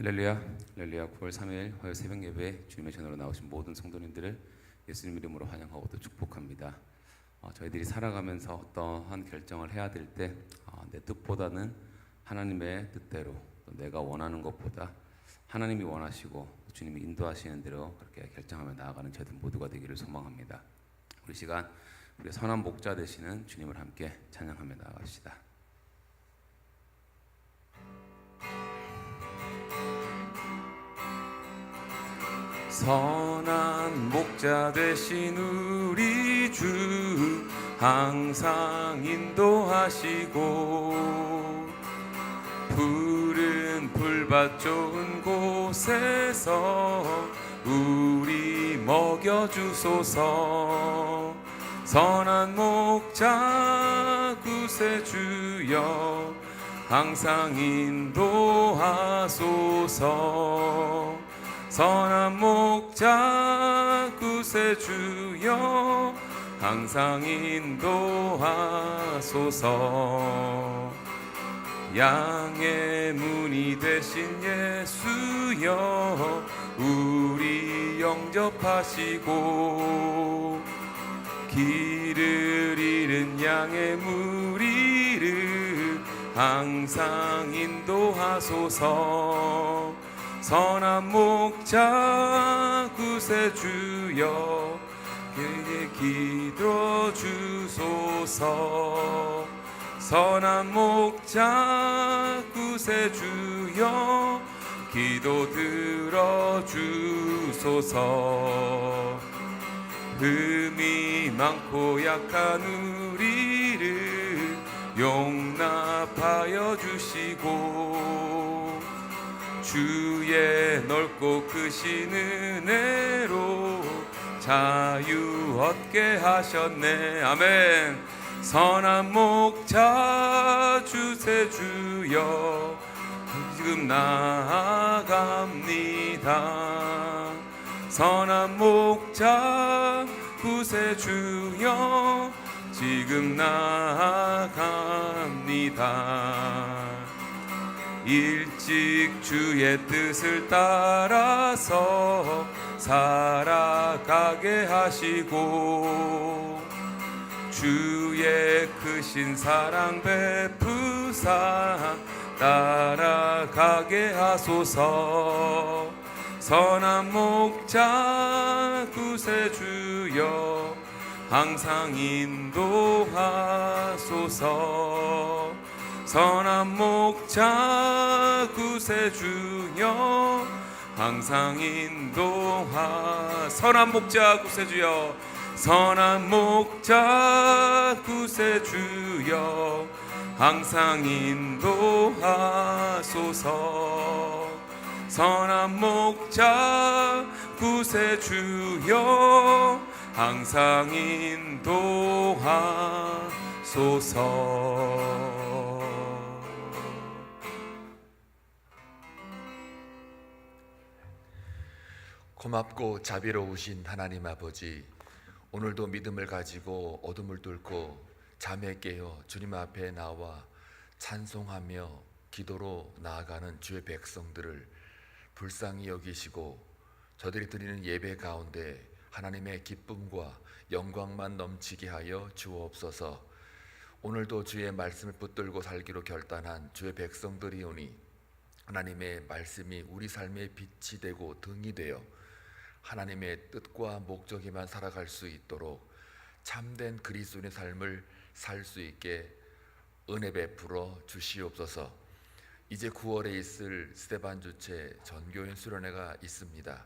할렐루야, 할렐루야. 9월 3일 화요 새벽 예배 주님의 전으로 나오신 모든 성도님들을 예수님 이름으로 환영하고 또 축복합니다. 저희들이 살아가면서 어떠한 결정을 해야 될 때 내 뜻보다는 하나님의 뜻대로, 또 내가 원하는 것보다 하나님이 원하시고 주님이 인도하시는 대로 그렇게 결정하며 나아가는 저희들 모두가 되기를 소망합니다. 우리 시간 우리 선한 목자 되시는 주님을 함께 찬양하며 나아갑시다. 선한 목자 되신 우리 주 항상 인도하시고 푸른 풀밭 좋은 곳에서 우리 먹여주소서. 선한 목자 구세주여 항상 인도하소서. 선한 목자 구세주여 항상 인도하소서. 양의 문이 되신 예수여 우리 영접하시고 길을 잃은 양의 무리를 항상 인도하소서. 선한 목자 구세주여 길게 기도해 주소서. 선한 목자 구세주여 기도 들어주소서. 흠이 많고 약한 우리를 용납하여 주시고 주의 넓고 크신 은혜로 자유 얻게 하셨네. 아멘. 선한 목자 주세주여 지금 나아갑니다. 선한 목자 구세주여 지금 나아갑니다. 일찍 주의 뜻을 따라서 살아가게 하시고 주의 크신 사랑 베푸사 따라가게 하소서. 선한 목자 구세주여 항상 인도하소서. 선한 목자 구세주여 항상 선한 목자 구세주여 선한 목자 구세주여 항상 인도하소서. 선한 목자 구세주여 항상 인도하소서. 고맙고 자비로우신 하나님 아버지, 오늘도 믿음을 가지고 어둠을 뚫고 잠에 깨어 주님 앞에 나와 찬송하며 기도로 나아가는 주의 백성들을 불쌍히 여기시고 저들이 드리는 예배 가운데 하나님의 기쁨과 영광만 넘치게 하여 주옵소서. 오늘도 주의 말씀을 붙들고 살기로 결단한 주의 백성들이오니 하나님의 말씀이 우리 삶의 빛이 되고 등이 되어 하나님의 뜻과 목적에만 살아갈 수 있도록 참된 그리스도인의 삶을 살 수 있게 은혜 베풀어 주시옵소서. 이제 9월에 있을 스데반 주체 전교인 수련회가 있습니다.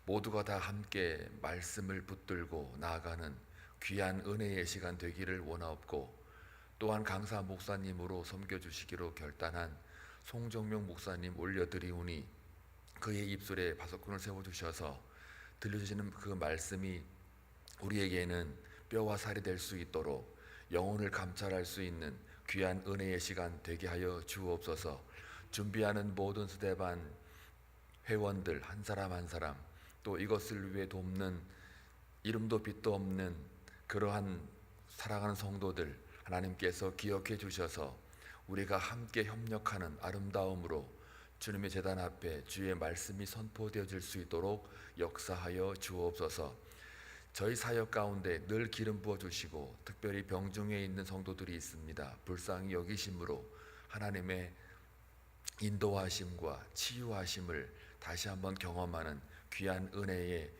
모두가 다 함께 말씀을 붙들고 나아가는 귀한 은혜의 시간 되기를 원하옵고, 또한 강사 목사님으로 섬겨주시기로 결단한 송정명 목사님 올려드리오니 그의 입술에 바석근을 세워주셔서 들려주시는 그 말씀이 우리에게는 뼈와 살이 될 수 있도록 영혼을 감찰할 수 있는 귀한 은혜의 시간 되게 하여 주옵소서. 준비하는 모든 스데반 회원들 한 사람 한 사람, 또 이것을 위해 돕는 이름도 빛도 없는 그러한 사랑하는 성도들 하나님께서 기억해 주셔서 우리가 함께 협력하는 아름다움으로 주님의 제단 앞에 주의 말씀이 선포되어질 수 있도록 역사하여 주옵소서. 저희 사역 가운데 늘 기름 부어주시고 특별히 병중에 있는 성도들이 있습니다. 불쌍히 여기심으로 하나님의 인도하심과 치유하심을 다시 한번 경험하는 귀한 은혜의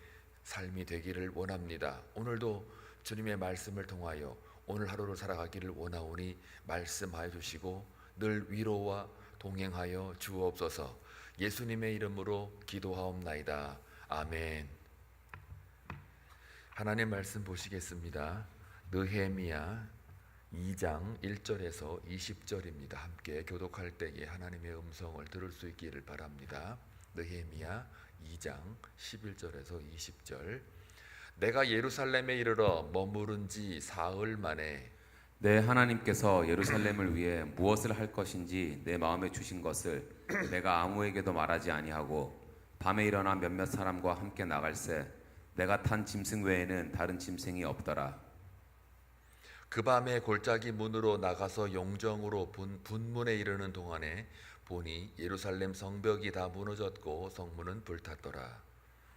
삶이 되기를 원합니다. 오늘도 주님의 말씀을 통하여 오늘 하루를 살아가기를 원하오니 말씀하여 주시고 늘 위로와 동행하여 주옵소서. 예수님의 이름으로 기도하옵나이다. 아멘. 하나님 말씀 보시겠습니다. 느헤미야 2장 1절에서 20절입니다. 함께 교독할 때에 하나님의 음성을 들을 수 있기를 바랍니다. 느헤미야 2장 11절에서 20절. 내가 예루살렘에 이르러 머무른 지 사흘 만에 내 하나님께서 예루살렘을 위해 무엇을 할 것인지 내 마음에 주신 것을 내가 아무에게도 말하지 아니하고 밤에 일어나 몇몇 사람과 함께 나갈새 내가 탄 짐승 외에는 다른 짐승이 없더라. 그 밤에 골짜기 문으로 나가서 용정으로 분문에 이르는 동안에 보니 예루살렘 성벽이 다 무너졌고 성문은 불탔더라.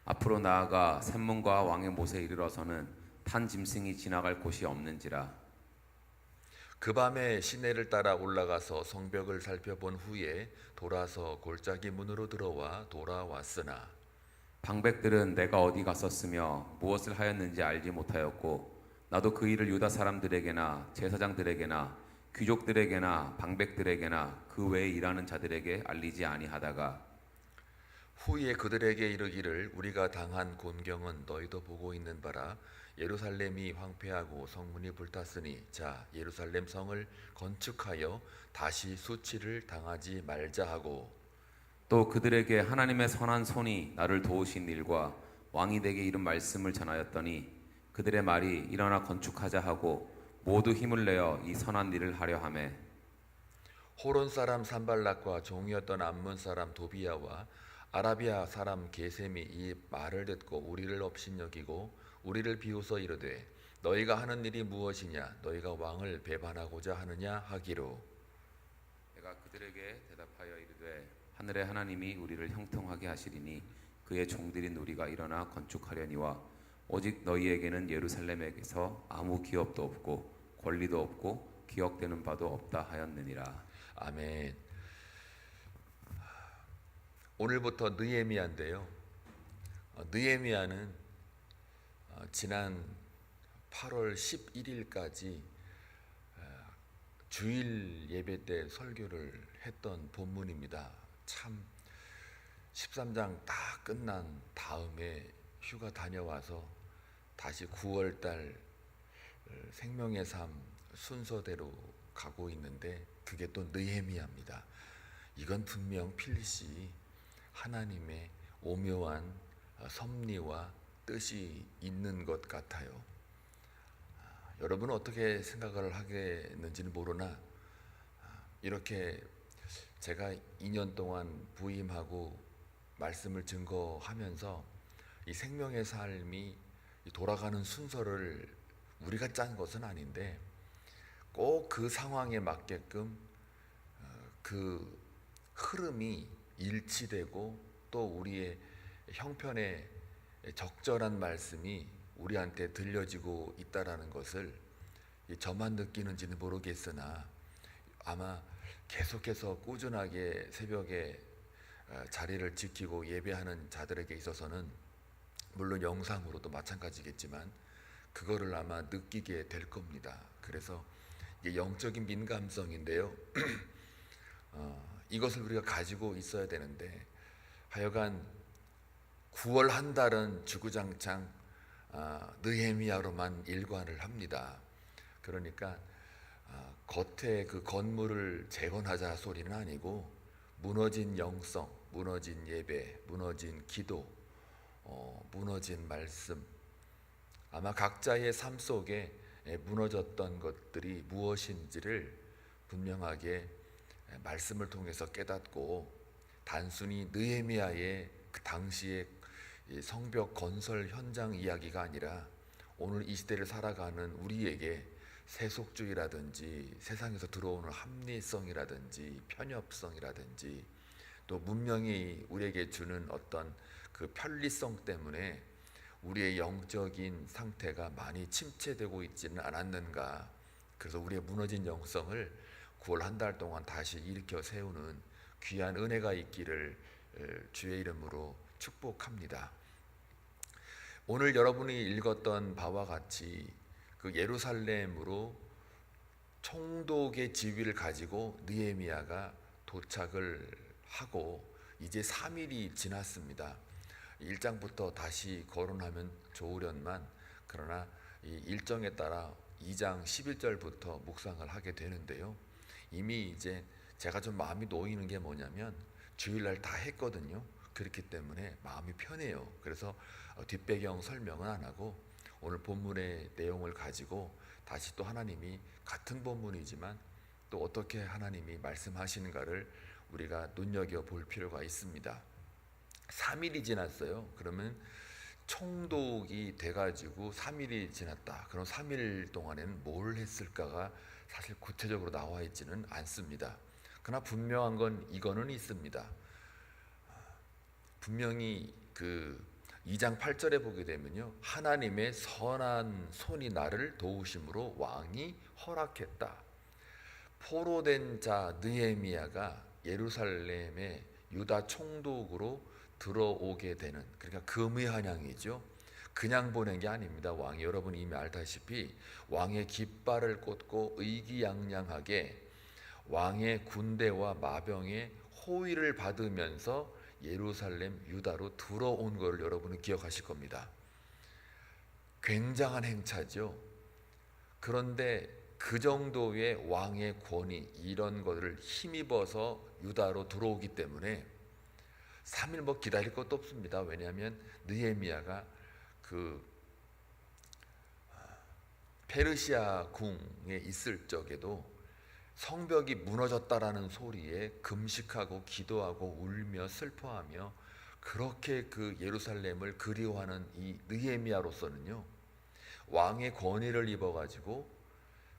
앞으로 나아가 샘문과 왕의 못에 이르러서는 탄 짐승이 지나갈 곳이 없는지라. 그 밤에 시내를 따라 올라가서 성벽을 살펴본 후에 돌아서 골짜기 문으로 들어와 돌아왔으나 방백들은 내가 어디 갔었으며 무엇을 하였는지 알지 못하였고 나도 그 일을 유다 사람들에게나 제사장들에게나 귀족들에게나 방백들에게나 그 외에 일하는 자들에게 알리지 아니하다가 후에 그들에게 이르기를 우리가 당한 곤경은 너희도 보고 있는 바라. 예루살렘이 황폐하고 성문이 불탔으니 자 예루살렘 성을 건축하여 다시 수치를 당하지 말자 하고 또 그들에게 하나님의 선한 손이 나를 도우신 일과 왕이 내게 이른 말씀을 전하였더니 그들의 말이 일어나 건축하자 하고 모두 힘을 내어 이 선한 일을 하려 하매 호론 사람 산발락과 종이었던 암몬 사람 도비야와 아라비아 사람 게셈이 이 말을 듣고 우리를 업신여기고 우리를 비웃어 이르되 너희가 하는 일이 무엇이냐 너희가 왕을 배반하고자 하느냐 하기로 내가 그들에게 대답하여 이르되 하늘의 하나님이 우리를 형통하게 하시리니 그의 종들인 우리가 일어나 건축하려니와 오직 너희에게는 예루살렘에게서 아무 기업도 없고 권리도 없고 기억되는 바도 없다 하였느니라. 아멘. 오늘부터 느헤미야인데요. 느헤미야는 지난 8월 11일까지 주일 예배 때 설교를 했던 본문입니다. 참 13장 다 끝난 다음에 휴가 다녀와서 다시 9월 달 생명의 삶 순서대로 가고 있는데 그게 또 느헤미야입니다. 이건 분명 필시 하나님의 오묘한 섭리와 뜻이 있는 것 같아요. 여러분은 어떻게 생각을 하겠는지는 모르나 이렇게 제가 2년 동안 부임하고 말씀을 증거하면서 이 생명의 삶이 돌아가는 순서를 우리가 짠 것은 아닌데 꼭 그 상황에 맞게끔 그 흐름이 일치되고 또 우리의 형편에 적절한 말씀이 우리한테 들려지고 있다라는 것을 저만 느끼는지는 모르겠으나 아마 계속해서 꾸준하게 새벽에 자리를 지키고 예배하는 자들에게 있어서는 물론 영상으로도 마찬가지겠지만 그거를 아마 느끼게 될 겁니다. 그래서 이게 영적인 민감성인데요. 이것을 우리가 가지고 있어야 되는데 하여간 9월 한 달은 주구장창 느헤미야로만 일관을 합니다. 그러니까 겉에 그 건물을 재건하자 소리는 아니고 무너진 영성, 무너진 예배, 무너진 기도, 무너진 말씀, 아마 각자의 삶 속에 무너졌던 것들이 무엇인지를 분명하게 말씀을 통해서 깨닫고 단순히 느헤미야의 그 당시의 성벽 건설 현장 이야기가 아니라 오늘 이 시대를 살아가는 우리에게 세속주의라든지 세상에서 들어오는 합리성이라든지 편협성이라든지 또 문명이 우리에게 주는 어떤 그 편리성 때문에 우리의 영적인 상태가 많이 침체되고 있지는 않았는가. 그래서 우리의 무너진 영성을 9월 한 달 동안 다시 일으켜 세우는 귀한 은혜가 있기를 주의 이름으로 축복합니다. 오늘 여러분이 읽었던 바와 같이 그 예루살렘으로 총독의 지위를 가지고 느헤미야가 도착을 하고 이제 3일이 지났습니다. 1장부터 다시 거론하면 좋으련만, 그러나 이 일정에 따라 2장 11절부터 묵상을 하게 되는데요. 이미 이제 제가 좀 마음이 놓이는 게 뭐냐면 주일날 다 했거든요. 그렇기 때문에 마음이 편해요. 그래서 뒷배경 설명은 안 하고 오늘 본문의 내용을 가지고 다시 또 하나님이 같은 본문이지만 또 어떻게 하나님이 말씀하시는가를 우리가 눈여겨볼 필요가 있습니다. 3일이 지났어요. 그러면 총독이 돼가지고 3일이 지났다. 그럼 3일 동안에는 뭘 했을까가 사실 구체적으로 나와 있지는 않습니다. 그러나 분명한 건 이거는 있습니다. 분명히 그 2장 8절에 보게 되면요, 하나님의 선한 손이 나를 도우심으로 왕이 허락했다. 포로된 자 느헤미야가 예루살렘의 유다 총독으로 들어오게 되는, 그러니까 금의환영이죠. 그냥 보낸 게 아닙니다. 왕이, 여러분이 이미 알다시피 왕의 깃발을 꽂고 의기양양하게 왕의 군대와 마병의 호위를 받으면서 예루살렘 유다로 들어온 것을 여러분은 기억하실 겁니다. 굉장한 행차죠. 그런데 그 정도의 왕의 권위, 이런 것을 힘입어서 유다로 들어오기 때문에 3일 뭐 기다릴 것도 없습니다. 왜냐하면 느헤미야가 그 페르시아 궁에 있을 적에도 성벽이 무너졌다라는 소리에 금식하고 기도하고 울며 슬퍼하며 그렇게 그 예루살렘을 그리워하는 이 느헤미야로서는요, 왕의 권위를 입어가지고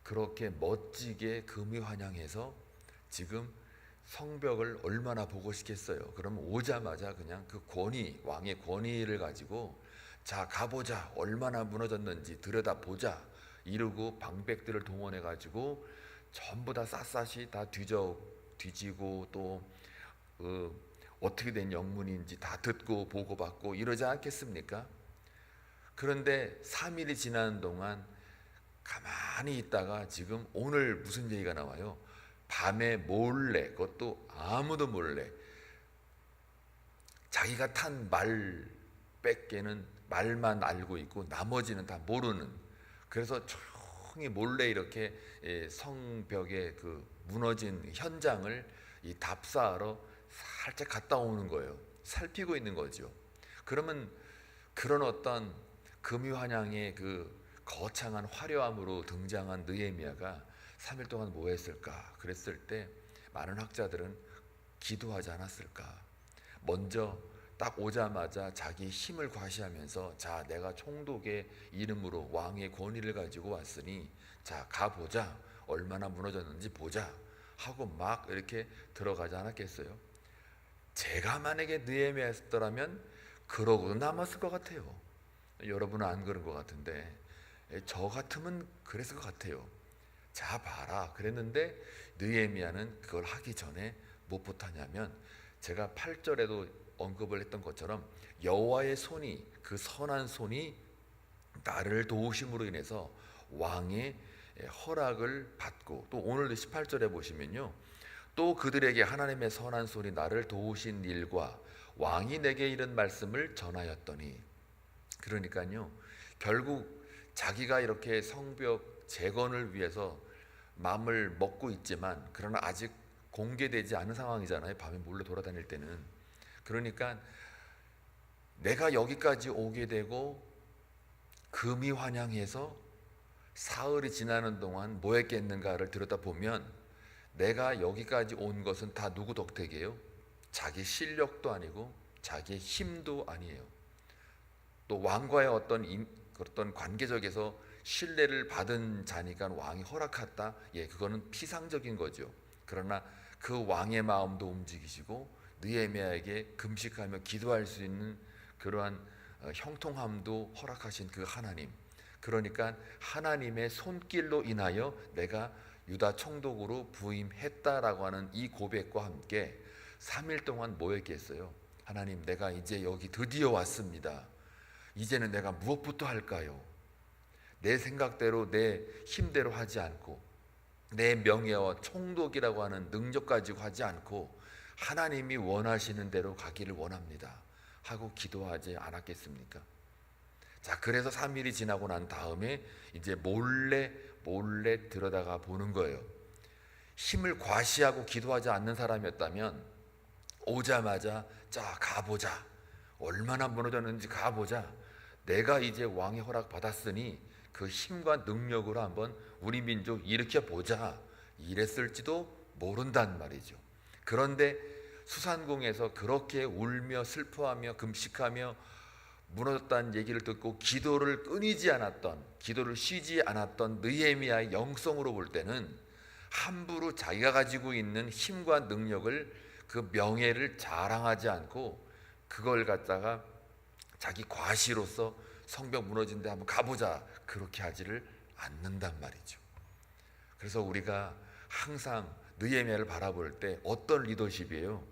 그렇게 멋지게 금의환영해서 지금 성벽을 얼마나 보고 싶겠어요. 그러면 오자마자 그냥 그 권위, 왕의 권위를 가지고 자 가보자, 얼마나 무너졌는지 들여다보자 이러고 방백들을 동원해 가지고 전부 다 샅샅이 다 뒤지고 또 어떻게 된 영문인지 다 듣고 보고받고 이러지 않겠습니까? 그런데 3일이 지나는 동안 가만히 있다가 지금 오늘 무슨 얘기가 나와요? 밤에 몰래, 그것도 아무도 몰래 자기가 탄 말 뺏게는 말만 알고 있고 나머지는 다 모르는, 그래서 조용히 몰래 이렇게 성벽의 그 무너진 현장을 이 답사하러 살짝 갔다 오는 거예요. 살피고 있는 거죠. 그러면 그런 어떤 금유환영의 그 거창한 화려함으로 등장한 느헤미야가 3일 동안 뭐 했을까? 그랬을 때 많은 학자들은 기도하지 않았을까? 먼저 딱 오자마자 자기 힘을 과시하면서 자, 내가 총독의 이름으로 왕의 권위를 가지고 왔으니 자, 가보자, 얼마나 무너졌는지 보자 하고 막 이렇게 들어가지 않았겠어요? 제가 만약에 느헤미야였더라면 그러고도 남았을 것 같아요. 여러분은 안 그런 것 같은데 저 같으면 그랬을 것 같아요. 자 봐라 그랬는데 느헤미야는 그걸 하기 전에 무엇부터냐면 제가 8절에도 언급을 했던 것처럼 여호와의 손이, 그 선한 손이 나를 도우심으로 인해서 왕의 허락을 받고, 또 오늘도 18절에 보시면요, 또 그들에게 하나님의 선한 손이 나를 도우신 일과 왕이 내게 이른 말씀을 전하였더니, 그러니까요 결국 자기가 이렇게 성벽 재건을 위해서 마음을 먹고 있지만 그러나 아직 공개되지 않은 상황이잖아요. 밤에 몰래 돌아다닐 때는. 그러니까 내가 여기까지 오게 되고 금이 환영해서 사흘이 지나는 동안 뭐 했겠는가를 들여다보면 내가 여기까지 온 것은 다 누구 덕택이에요? 자기 실력도 아니고 자기의 힘도 아니에요. 또 왕과의 어떤 관계적에서 신뢰를 받은 자니까 왕이 허락했다. 예, 그거는 피상적인 거죠. 그러나 그 왕의 마음도 움직이시고 느헤미야에게 금식하며 기도할 수 있는 그러한 형통함도 허락하신 그 하나님, 그러니까 하나님의 손길로 인하여 내가 유다 총독으로 부임했다라고 하는 이 고백과 함께 3일 동안 뭐 했겠어요? 하나님, 내가 이제 여기 드디어 왔습니다. 이제는 내가 무엇부터 할까요? 내 생각대로 내 힘대로 하지 않고 내 명예와 총독이라고 하는 능력 가지고 하지 않고 하나님이 원하시는 대로 가기를 원합니다 하고 기도하지 않았겠습니까? 자, 그래서 3일이 지나고 난 다음에 이제 몰래 들여다가 보는 거예요. 힘을 과시하고 기도하지 않는 사람이었다면 오자마자 자, 가보자, 얼마나 무너졌는지 가보자, 내가 이제 왕의 허락 받았으니 그 힘과 능력으로 한번 우리 민족 일으켜 보자, 이랬을지도 모른단 말이죠. 그런데 수산궁에서 그렇게 울며 슬퍼하며 금식하며 무너졌다는 얘기를 듣고 기도를 끊이지 않았던, 기도를 쉬지 않았던 느헤미야의 영성으로 볼 때는 함부로 자기가 가지고 있는 힘과 능력을, 그 명예를 자랑하지 않고 그걸 갖다가 자기 과시로서 성벽 무너진 데 한번 가보자, 그렇게 하지를 않는단 말이죠. 그래서 우리가 항상 느헤미야를 바라볼 때 어떤 리더십이에요?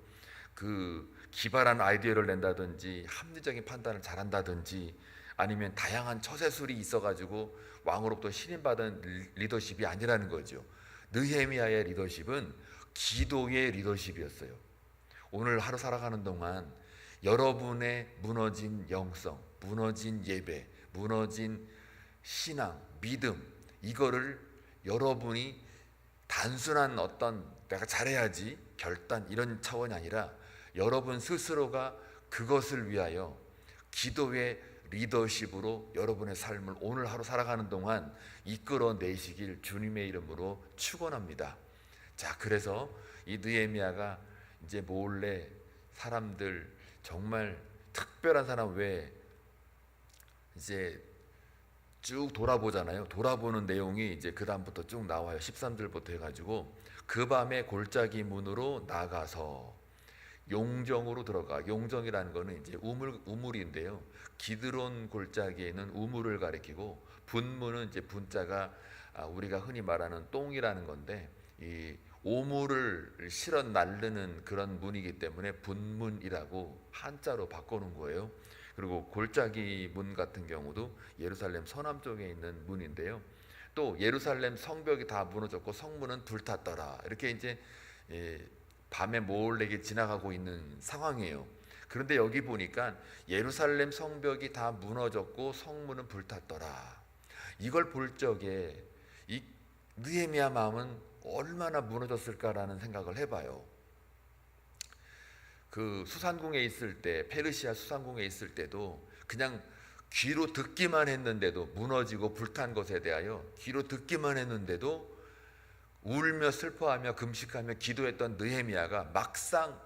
그 기발한 아이디어를 낸다든지 합리적인 판단을 잘한다든지 아니면 다양한 처세술이 있어가지고 왕으로부터 신임받은 리더십이 아니라는 거죠. 느헤미야의 리더십은 기도의 리더십이었어요. 오늘 하루 살아가는 동안 여러분의 무너진 영성, 무너진 예배, 무너진 신앙, 믿음, 이거를 여러분이 단순한 어떤 내가 잘해야지 결단 이런 차원이 아니라 여러분 스스로가 그것을 위하여 기도의 리더십으로 여러분의 삶을 오늘 하루 살아가는 동안 이끌어내시길 주님의 이름으로 축원합니다. 자, 그래서 이 느헤미야가 이제 몰래 사람들, 정말 특별한 사람 외에 이제 쭉 돌아보잖아요. 돌아보는 내용이 이제 그 다음부터 쭉 나와요. 13절부터 해가지고 그 밤에 골짜기 문으로 나가서 용정으로 들어가. 용정이라는 거는 이제 우물인데요. 기드론 골짜기에는 우물을 가리키고 분문은 이제 분자가 우리가 흔히 말하는 똥이라는 건데 이 오물을 실어 날르는 그런 문이기 때문에 분문이라고 한자로 바꿔놓은 거예요. 그리고 골짜기 문 같은 경우도 예루살렘 서남쪽에 있는 문인데요. 또 예루살렘 성벽이 다 무너졌고 성문은 불탔더라. 이렇게 이제 밤에 몰래 지나가고 있는 상황이에요. 그런데 여기 보니까 예루살렘 성벽이 다 무너졌고 성문은 불탔더라. 이걸 볼 적에 이 느헤미야 마음은 얼마나 무너졌을까라는 생각을 해봐요. 그 수산궁에 있을 때, 페르시아 수산궁에 있을 때도 그냥 귀로 듣기만 했는데도, 무너지고 불탄 것에 대하여 귀로 듣기만 했는데도 울며 슬퍼하며 금식하며 기도했던 느헤미야가 막상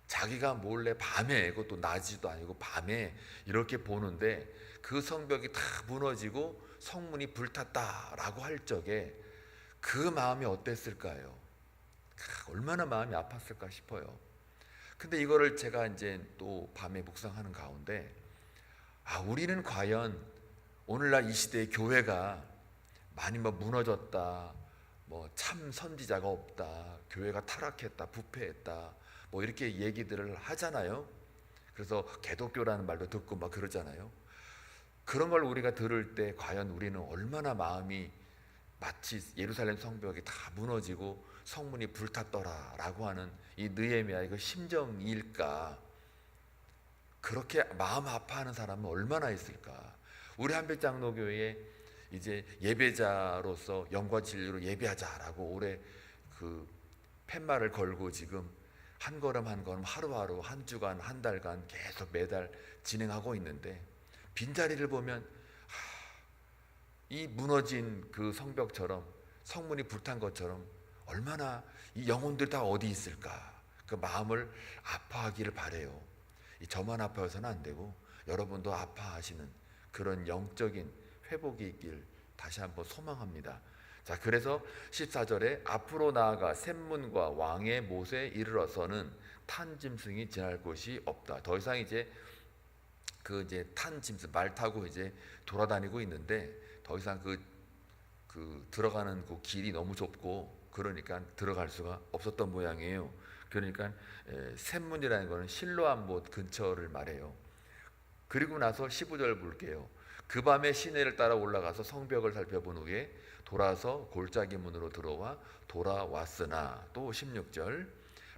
자기가 몰래 밤에, 그것도 낮이도 아니고 밤에 이렇게 보는데 그 성벽이 다 무너지고 성문이 불탔다라고 할 적에 그 마음이 어땠을까요? 얼마나 마음이 아팠을까 싶어요. 근데 이거를 제가 이제 또 밤에 묵상하는 가운데 우리는 과연 오늘날 이 시대의 교회가 많이 무너졌다, 참 선지자가 없다, 교회가 타락했다, 부패했다, 이렇게 얘기들을 하잖아요. 그래서 개독교라는 말도 듣고 그러잖아요. 그런 걸 우리가 들을 때 과연 우리는 얼마나 마음이 마치 예루살렘 성벽이 다 무너지고 성문이 불탔더라라고 하는 이 느헤미야의 그 심정일까? 그렇게 마음 아파하는 사람은 얼마나 있을까? 우리 한빛장로교회에 이제 예배자로서 영과 진리로 예배하자라고 올해 그 팻말을 걸고 지금 한 걸음 한 걸음 하루하루 한 주간 한 달간 계속 매달 진행하고 있는데 빈자리를 보면 이 무너진 그 성벽처럼 성문이 불탄 것처럼 얼마나 이 영혼들 다 어디 있을까? 그 마음을 아파하기를 바래요. 저만 아파서는 안 되고 여러분도 아파하시는 그런 영적인 회복이 있길 다시 한번 소망합니다. 자, 그래서 14절에 앞으로 나아가 샘문과 왕의 못에 이르러서는 탄 짐승이 지날 곳이 없다. 더 이상 이제 탄 짐승 말 타고 이제 돌아다니고 있는데 더 이상 들어가는 그 길이 너무 좁고 그러니까 들어갈 수가 없었던 모양이에요. 그러니까 샘문이라는 것은 실로암 못 근처를 말해요. 그리고 나서 15절 볼게요. 그 밤에 시내를 따라 올라가서 성벽을 살펴본 후에 돌아서 골짜기 문으로 들어와 돌아왔으나, 또 16절,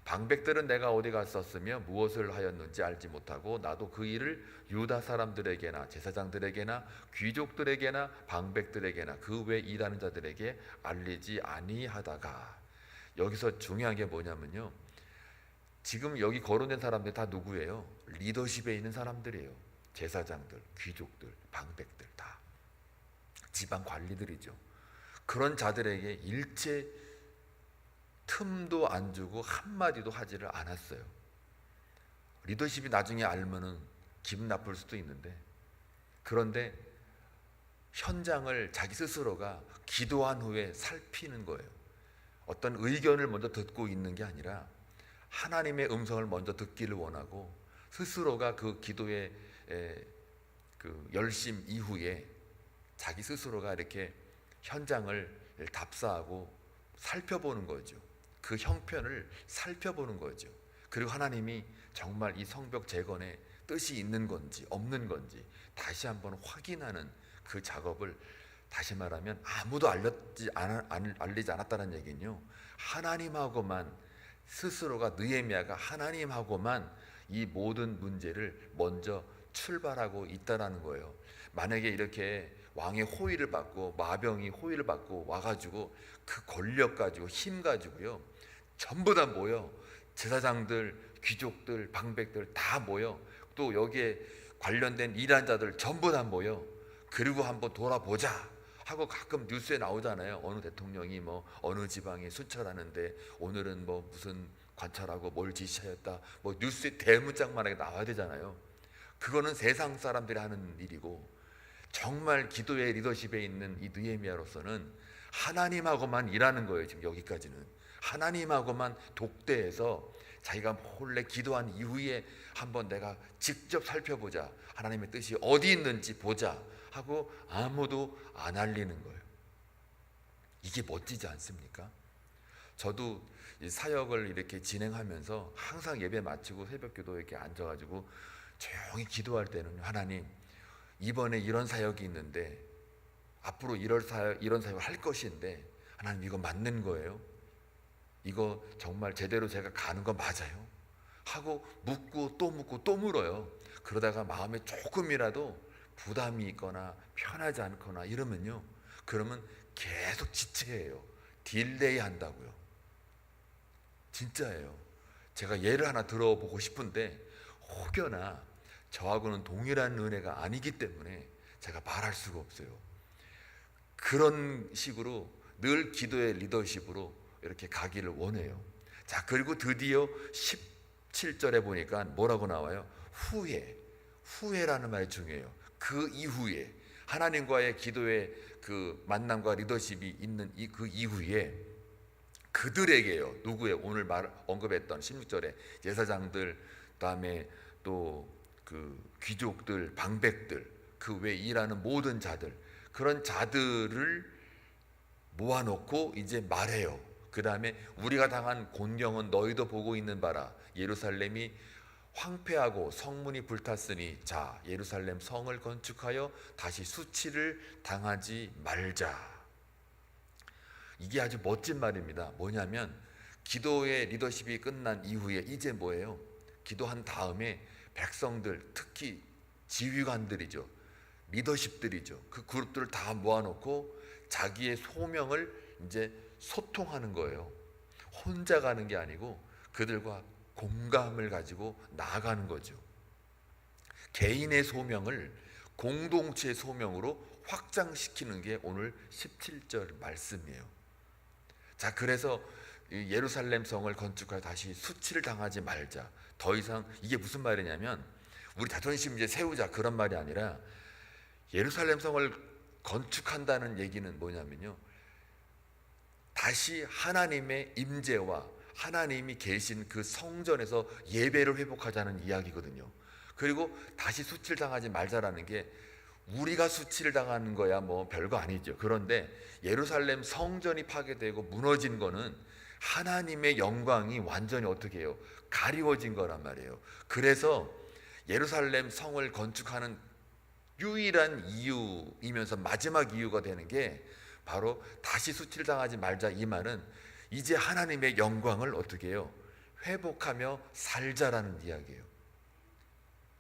방백들은 내가 어디 갔었으며 무엇을 하였는지 알지 못하고 나도 그 일을 유다 사람들에게나 제사장들에게나 귀족들에게나 방백들에게나 그 외 일하는 자들에게 알리지 아니하다가, 여기서 중요한 게 뭐냐면요, 지금 여기 거론된 사람들 다 누구예요? 리더십에 있는 사람들이에요. 제사장들, 귀족들, 방백들, 다 지방 관리들이죠. 그런 자들에게 일체 틈도 안 주고 한마디도 하지를 않았어요. 리더십이 나중에 알면은 기분 나쁠 수도 있는데, 그런데 현장을 자기 스스로가 기도한 후에 살피는 거예요. 어떤 의견을 먼저 듣고 있는 게 아니라 하나님의 음성을 먼저 듣기를 원하고, 스스로가 그 기도의 그 열심 이후에 자기 스스로가 이렇게 현장을 답사하고 살펴보는 거죠. 그 형편을 살펴보는 거죠. 그리고 하나님이 정말 이 성벽 재건에 뜻이 있는 건지 없는 건지 다시 한번 확인하는 그 작업을, 다시 말하면 아무도 알리지 않았다는 얘기는요, 하나님하고만, 스스로가 느헤미야가 하나님하고만 이 모든 문제를 먼저 출발하고 있다라는 거예요. 만약에 이렇게 왕의 호의를 받고 마병이 호의를 받고 와가지고 그 권력 가지고 힘 가지고요 전부 다 모여, 제사장들, 귀족들, 방백들 다 모여, 또 여기에 관련된 일한 자들 전부 다 모여, 그리고 한번 돌아보자 하고 가끔 뉴스에 나오잖아요. 어느 대통령이 뭐 어느 지방에 순찰하는데 오늘은 뭐 무슨 관찰하고 뭘 지시하였다, 뭐 뉴스에 대문짝만하게 나와야 되잖아요. 그거는 세상 사람들이 하는 일이고, 정말 기도의 리더십에 있는 이 느헤미야로서는 하나님하고만 일하는 거예요. 지금 여기까지는 하나님하고만 독대해서 자기가 몰래 기도한 이후에 한번 내가 직접 살펴보자, 하나님의 뜻이 어디 있는지 보자 하고 아무도 안 알리는 거예요. 이게 멋지지 않습니까? 저도 이 사역을 이렇게 진행하면서 항상 예배 마치고 새벽기도 이렇게 앉아가지고 조용히 기도할 때는, 하나님, 이번에 이런 사역이 있는데 앞으로 이런 사역을 할 것인데 하나님, 이거 맞는 거예요? 이거 정말 제대로 제가 가는 거 맞아요? 하고 묻고 또 묻고 또 물어요. 그러다가 마음에 조금이라도 부담이 있거나 편하지 않거나 이러면요, 그러면 계속 지체해요. 딜레이 한다고요. 진짜예요. 제가 예를 하나 들어보고 싶은데 혹여나 저하고는 동일한 은혜가 아니기 때문에 제가 말할 수가 없어요. 그런 식으로 늘 기도의 리더십으로 이렇게 가기를 원해요. 자, 그리고 드디어 17절에 보니까 뭐라고 나와요? 후회라는 말이 중요해요. 그 이후에, 하나님과의 기도의 그 만남과 리더십이 있는 그 이후에 그들에게요, 누구예요? 오늘 언급했던 16절에 제사장들, 그다음에 또 그 귀족들, 방백들, 그 외 일하는 모든 자들, 그런 자들을 모아놓고 이제 말해요. 그 다음에 우리가 당한 곤경은 너희도 보고 있는 바라. 예루살렘이 황폐하고 성문이 불탔으니 자, 예루살렘 성을 건축하여 다시 수치를 당하지 말자. 이게 아주 멋진 말입니다. 뭐냐면 기도의 리더십이 끝난 이후에 이제 뭐예요? 기도한 다음에 백성들, 특히 지휘관들이죠, 리더십들이죠, 그 그룹들을 다 모아놓고 자기의 소명을 이제 소통하는 거예요. 혼자 가는 게 아니고 그들과 공감을 가지고 나아가는 거죠. 개인의 소명을 공동체의 소명으로 확장시키는 게 오늘 17절 말씀이에요. 자, 그래서 예루살렘 성을 건축하여 다시 수치를 당하지 말자. 더 이상, 이게 무슨 말이냐면 우리 자존심 이제 세우자, 그런 말이 아니라 예루살렘 성을 건축한다는 얘기는 뭐냐면요, 다시 하나님의 임재와 하나님이 계신 그 성전에서 예배를 회복하자는 이야기거든요. 그리고 다시 수치를 당하지 말자라는 게, 우리가 수치를 당하는 거야 뭐 별거 아니죠. 그런데 예루살렘 성전이 파괴되고 무너진 거는 하나님의 영광이 완전히 어떻게 해요? 가리워진 거란 말이에요. 그래서 예루살렘 성을 건축하는 유일한 이유이면서 마지막 이유가 되는 게 바로 다시 수치를 당하지 말자, 이 말은 이제 하나님의 영광을 어떻게 해요? 회복하며 살자라는 이야기예요.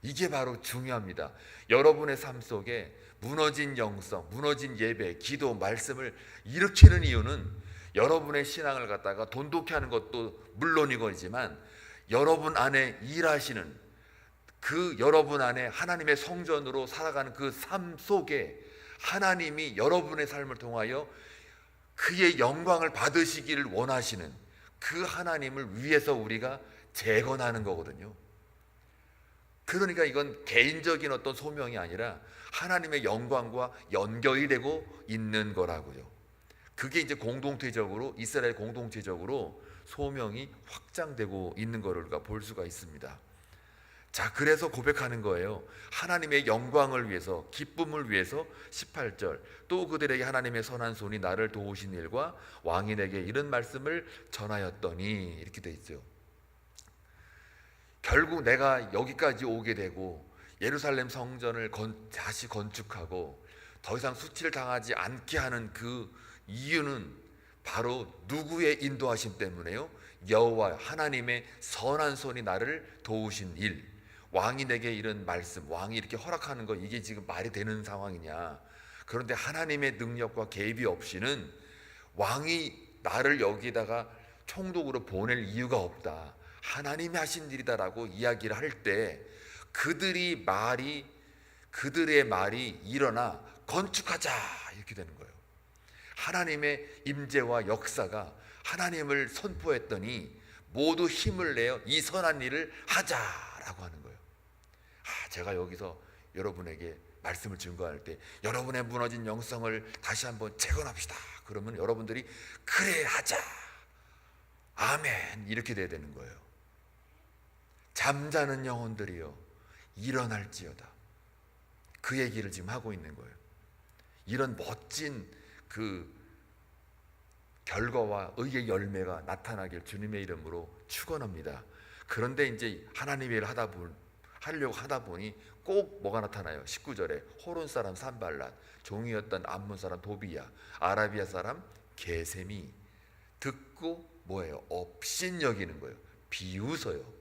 이게 바로 중요합니다. 여러분의 삶 속에 무너진 영성, 무너진 예배, 기도, 말씀을 일으키는 이유는 여러분의 신앙을 갖다가 돈독히 하는 것도 물론이거지만 여러분 안에 일하시는 그 여러분 안에 하나님의 성전으로 살아가는 그 삶 속에 하나님이 여러분의 삶을 통하여 그의 영광을 받으시기를 원하시는 그 하나님을 위해서 우리가 재건하는 거거든요. 그러니까 이건 개인적인 어떤 소명이 아니라 하나님의 영광과 연결이 되고 있는 거라고요. 그게 이제 공동체적으로, 이스라엘 공동체적으로 소명이 확장되고 있는 거를 우리가 볼 수가 있습니다. 자, 그래서 고백하는 거예요. 하나님의 영광을 위해서, 기쁨을 위해서 18절, 또 그들에게 하나님의 선한 손이 나를 도우신 일과 왕인에게 이런 말씀을 전하였더니, 이렇게 돼 있어요. 결국 내가 여기까지 오게 되고 예루살렘 성전을 다시 건축하고 더 이상 수치를 당하지 않게 하는 그 이유는 바로 누구의 인도하심 때문에요? 여호와 하나님의 선한 손이 나를 도우신 일, 왕이 내게 이런 말씀, 왕이 이렇게 허락하는 거, 이게 지금 말이 되는 상황이냐? 그런데 하나님의 능력과 개입이 없이는 왕이 나를 여기다가 총독으로 보낼 이유가 없다, 하나님이 하신 일이다라고 이야기를 할 때 그들의 말이 일어나 건축하자, 이렇게 되는 거예요. 하나님의 임재와 역사가 하나님을 선포했더니 모두 힘을 내어 이 선한 일을 하자라고 하는 거예요. 제가 여기서 여러분에게 말씀을 증거할 때 여러분의 무너진 영성을 다시 한번 재건합시다, 그러면 여러분들이 그래 하자, 아멘, 이렇게 돼야 되는 거예요. 잠자는 영혼들이여 일어날지어다, 그 얘기를 지금 하고 있는 거예요. 이런 멋진 그 결과와 의의 열매가 나타나길 주님의 이름으로 축원합니다. 그런데 이제 하나님의 일을 하려고 하다 보니 꼭 뭐가 나타나요? 19절에 호론 사람 산발랏, 종이었던 암몬 사람 도비야, 아라비아 사람 게셈이 듣고 뭐예요? 업신여기는 거예요. 비웃어요.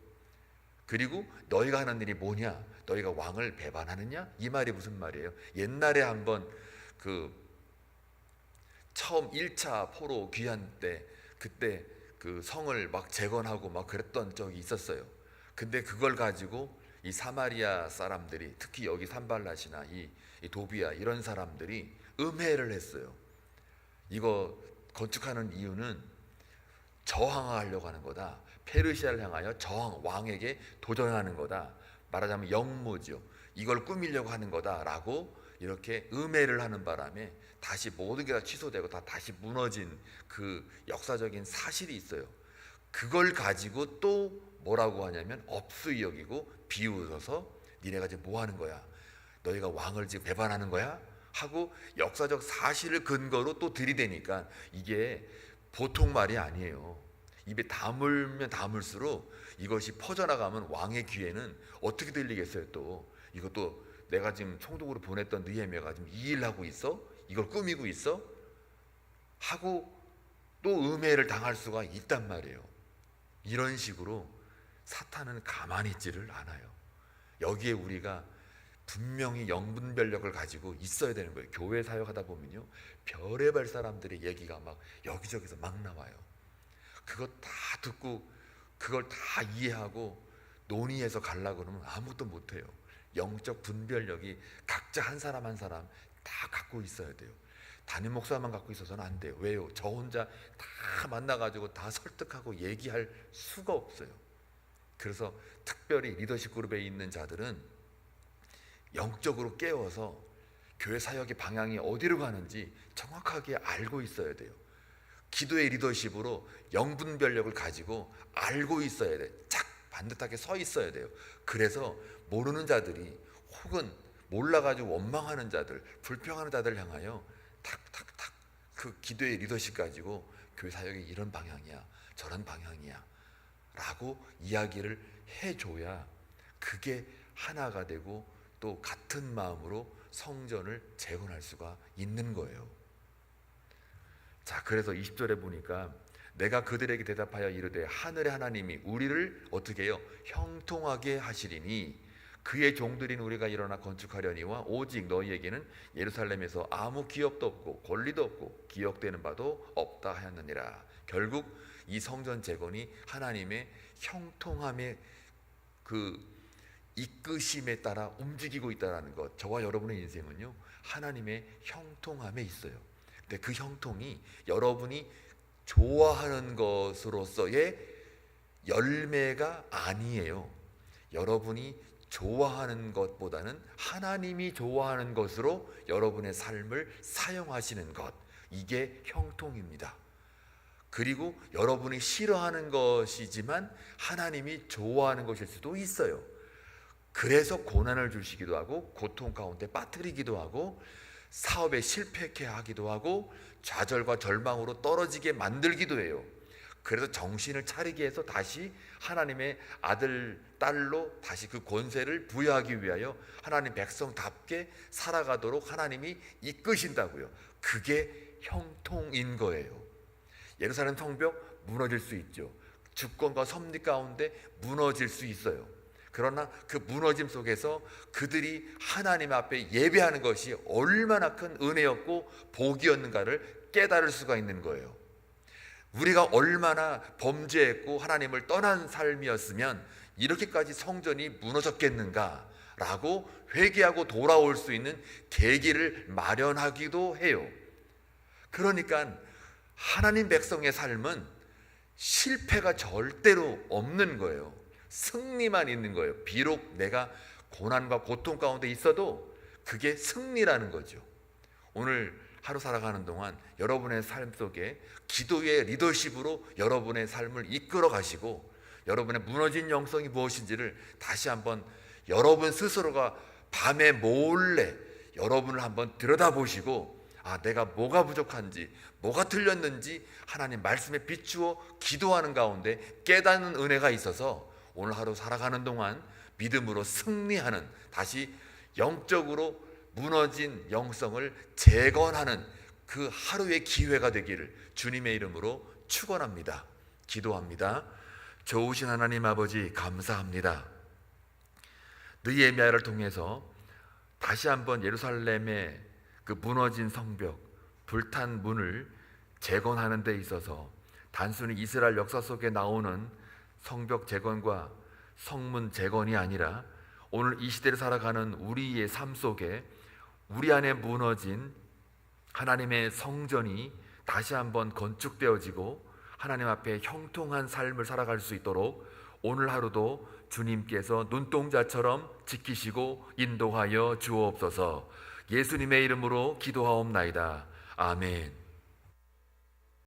그리고 너희가 하는 일이 뭐냐? 너희가 왕을 배반하느냐? 이 말이 무슨 말이에요? 옛날에 한번 그 처음 1차 포로 귀환 때, 그때 그 성을 막 재건하고 막 그랬던 적이 있었어요. 근데 그걸 가지고 이 사마리아 사람들이, 특히 여기 산발랏이나 이 도비야 이런 사람들이 음해를 했어요. 이거 건축하는 이유는 저항하려고 하는 거다, 페르시아를 향하여 왕에게 도전하는 거다, 말하자면 영모죠. 이걸 꾸미려고 하는 거다라고 이렇게 음해를 하는 바람에 다시 모든 게 다 취소되고 다시 무너진 그 역사적인 사실이 있어요. 그걸 가지고 또 뭐라고 하냐면 업수이 여기고 비웃어서 니네가 지금 뭐 하는 거야? 너희가 왕을 지금 배반하는 거야? 하고 역사적 사실을 근거로 또 들이대니까 이게 보통 말이 아니에요. 입에 다물면 다물수록 이것이 퍼져나가면 왕의 귀에는 어떻게 들리겠어요? 또 이것도 내가 지금 총독으로 보냈던 느헤미야가 지금 이 일 하고 있어? 이걸 꾸미고 있어? 하고 또 음해를 당할 수가 있단 말이에요. 이런 식으로 사탄은 가만히 있지를 않아요. 여기에 우리가 분명히 영분별력을 가지고 있어야 되는 거예요. 교회 사역하다 보면요, 별의별 사람들의 얘기가 막 여기저기서 막 나와요. 그거 다 듣고 그걸 다 이해하고 논의해서 가려고 그러면 아무것도 못해요. 영적 분별력이 각자 한 사람 한 사람 다 갖고 있어야 돼요. 담임 목사만 갖고 있어서는 안 돼요. 왜요? 저 혼자 다 만나가지고 다 설득하고 얘기할 수가 없어요. 그래서 특별히 리더십 그룹에 있는 자들은 영적으로 깨워서 교회 사역의 방향이 어디로 가는지 정확하게 알고 있어야 돼요. 기도의 리더십으로 영분별력을 가지고 알고 있어야 돼. 착 반듯하게 서 있어야 돼요. 그래서 모르는 자들이 혹은 몰라가지고 원망하는 자들, 불평하는 자들을 향하여 탁탁탁 그 기도의 리더십 가지고 교회 사역이 이런 방향이야, 저런 방향이야 라고 이야기를 해줘야 그게 하나가 되고 또 같은 마음으로 성전을 재건할 수가 있는 거예요. 자, 그래서 20절에 보니까 내가 그들에게 대답하여 이르되 하늘의 하나님이 우리를 어떻게 해요? 형통하게 하시리니 그의 종들인 우리가 일어나 건축하려니와 오직 너희에게는 예루살렘에서 아무 기업도 없고 권리도 없고 기억되는 바도 없다 하였느니라. 결국 이 성전 재건이 하나님의 형통함의 그 이끄심에 따라 움직이고 있다는 것. 저와 여러분의 인생은요, 하나님의 형통함에 있어요. 근데 그 형통이 여러분이 좋아하는 것으로서의 열매가 아니에요. 여러분이 좋아하는 것보다는 하나님이 좋아하는 것으로 여러분의 삶을 사용하시는 것, 이게 형통입니다. 그리고 여러분이 싫어하는 것이지만 하나님이 좋아하는 것일 수도 있어요. 그래서 고난을 주시기도 하고 고통 가운데 빠뜨리기도 하고 사업에 실패케 하기도 하고 좌절과 절망으로 떨어지게 만들기도 해요. 그래서 정신을 차리게 해서 다시 하나님의 아들, 딸로 다시 그 권세를 부여하기 위하여 하나님 백성답게 살아가도록 하나님이 이끄신다고요. 그게 형통인 거예요. 예루살렘 성벽 무너질 수 있죠. 주권과 섭리 가운데 무너질 수 있어요. 그러나 그 무너짐 속에서 그들이 하나님 앞에 예배하는 것이 얼마나 큰 은혜였고 복이었는가를 깨달을 수가 있는 거예요. 우리가 얼마나 범죄했고 하나님을 떠난 삶이었으면 이렇게까지 성전이 무너졌겠는가 라고 회개하고 돌아올 수 있는 계기를 마련하기도 해요. 그러니까 하나님 백성의 삶은 실패가 절대로 없는 거예요. 승리만 있는 거예요. 비록 내가 고난과 고통 가운데 있어도 그게 승리라는 거죠. 오늘 하루 살아가는 동안 여러분의 삶 속에 기도의 리더십으로 여러분의 삶을 이끌어 가시고 여러분의 무너진 영성이 무엇인지를 다시 한번 여러분 스스로가 밤에 몰래 여러분을 한번 들여다보시고 내가 뭐가 부족한지 뭐가 틀렸는지 하나님 말씀에 비추어 기도하는 가운데 깨닫는 은혜가 있어서 오늘 하루 살아가는 동안 믿음으로 승리하는, 다시 영적으로 무너진 영성을 재건하는 그 하루의 기회가 되기를 주님의 이름으로 축원합니다. 기도합니다. 좋으신 하나님 아버지, 감사합니다. 느헤미야를 통해서 다시 한번 예루살렘의 그 무너진 성벽, 불탄 문을 재건하는 데 있어서 단순히 이스라엘 역사 속에 나오는 성벽 재건과 성문 재건이 아니라 오늘 이 시대를 살아가는 우리의 삶 속에 우리 안에 무너진 하나님의 성전이 다시 한번 건축되어지고 하나님 앞에 형통한 삶을 살아갈 수 있도록 오늘 하루도 주님께서 눈동자처럼 지키시고 인도하여 주옵소서. 예수님의 이름으로 기도하옵나이다. 아멘.